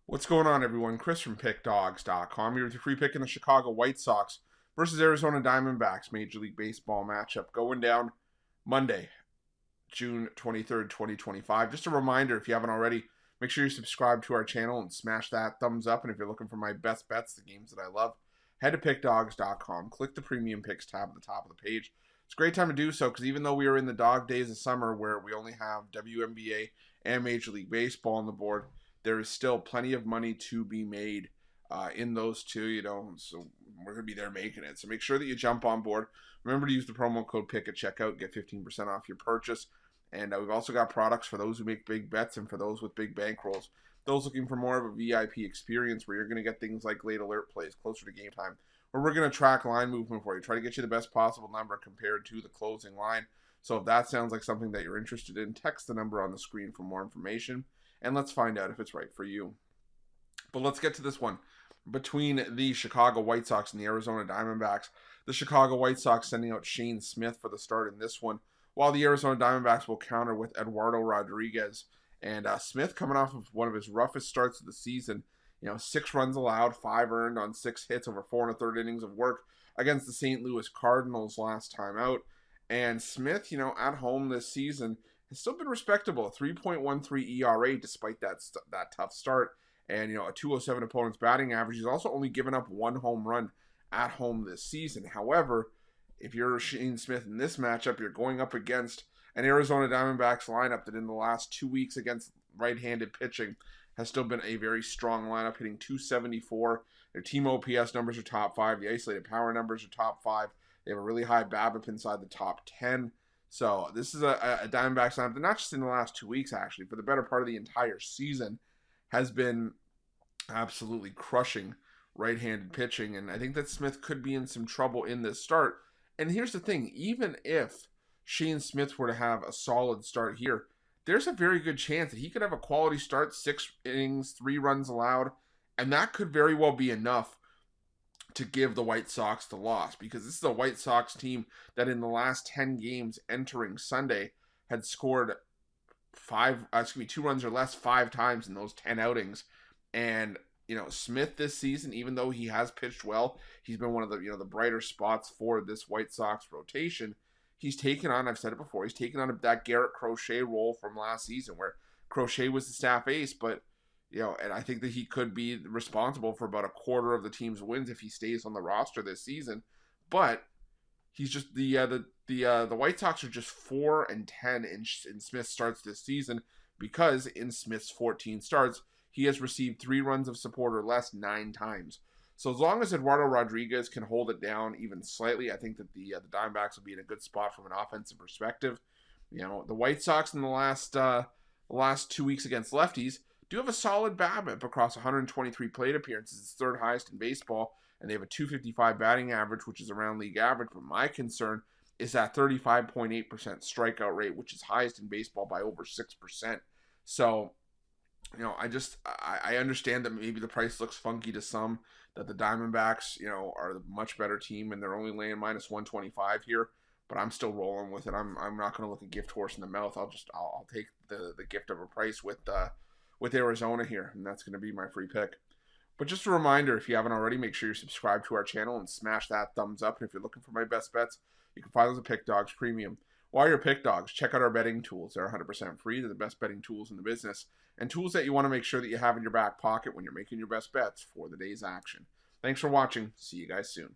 What's going on, everyone? Chris from Pickdawgz.com here with your free pick in the Chicago White Sox versus Arizona Diamondbacks Major League Baseball matchup going down Monday, June 23rd, 2025. Just a reminder, if you haven't already, make sure you subscribe to our channel and smash that thumbs up. And if you're looking for my best bets, the games that I love, head to Pickdawgz.com. Click the Premium Picks tab at the top of the page. It's a great time to do so because even though we are in the dog days of summer where we only have WNBA and Major League Baseball on the board, there is still plenty of money to be made in those two, so we're going to be there making it. So make sure that you jump on board. Remember to use the promo code PICK at checkout, get 15% off your purchase. And we've also got products for those who make big bets and for those with big bankrolls. Those looking for more of a VIP experience where you're going to get things like late alert plays closer to game time, where we're going to track line movement for you, try to get you the best possible number compared to the closing line. So if that sounds like something that you're interested in, text the number on the screen for more information. And let's find out if it's right for you. But let's get to this one. Between the Chicago White Sox and the Arizona Diamondbacks, the Chicago White Sox sending out Shane Smith for the start in this one, while the Arizona Diamondbacks will counter with Eduardo Rodriguez. And Smith coming off of one of his roughest starts of the season. 6 runs allowed, 5 earned on 6 hits over 4 1/3 innings of work against the St. Louis Cardinals last time out. And Smith, at home this season, has still been respectable. A 3.13 ERA despite that tough start. And, a 207 opponent's batting average. He's also only given up 1 home run at home this season. However, if you're Shane Smith in this matchup, you're going up against an Arizona Diamondbacks lineup that in the last 2 weeks against right-handed pitching has still been a very strong lineup, hitting 274. Their team OPS numbers are top 5. The isolated power numbers are top 5. They have a really high BABIP inside the top 10. So this is a Diamondbacks lineup that not just in the last 2 weeks, actually, for the better part of the entire season, has been absolutely crushing right-handed pitching. And I think that Smith could be in some trouble in this start. And here's the thing, even if Shane Smith were to have a solid start here, there's a very good chance that he could have a quality start, 6 innings, 3 runs allowed, and that could very well be enough to give the White Sox the loss, because this is a White Sox team that in the last 10 games entering Sunday had scored 2 runs or less 5 times in those 10 outings. And Smith this season, even though he has pitched well, he's been one of the the brighter spots for this White Sox rotation. He's taken on, I've said it before, he's taken on that Garrett Crochet role from last season where Crochet was the staff ace, but and I think that he could be responsible for about a quarter of the team's wins if he stays on the roster this season. But he's just the White Sox are just 4-10 in Smith's starts this season, because in Smith's 14 starts, he has received 3 runs of support or less 9 times. So as long as Eduardo Rodriguez can hold it down even slightly, I think that the Diamondbacks will be in a good spot from an offensive perspective. The White Sox in the last 2 weeks against lefties do have a solid BABIP across 123 plate appearances. It's 3rd highest in baseball, and they have a 255 batting average, which is around league average. But my concern is that 35.8% strikeout rate, which is highest in baseball by over 6%. So, I understand that maybe the price looks funky to some, that the Diamondbacks, are the much better team, and they're only laying minus 125 here. But I'm still rolling with it. I'm not going to look a gift horse in the mouth. I'll take the gift of a price with Arizona here, and that's going to be my free pick. But just a reminder, if you haven't already, make sure you're subscribed to our channel and smash that thumbs up. And if you're looking for my best bets, you can find those at Pickdawgz Premium. While you're Pickdawgz, check out our betting tools. They're 100% free. They're the best betting tools in the business, and tools that you want to make sure that you have in your back pocket when you're making your best bets for the day's action. Thanks for watching. See you guys soon.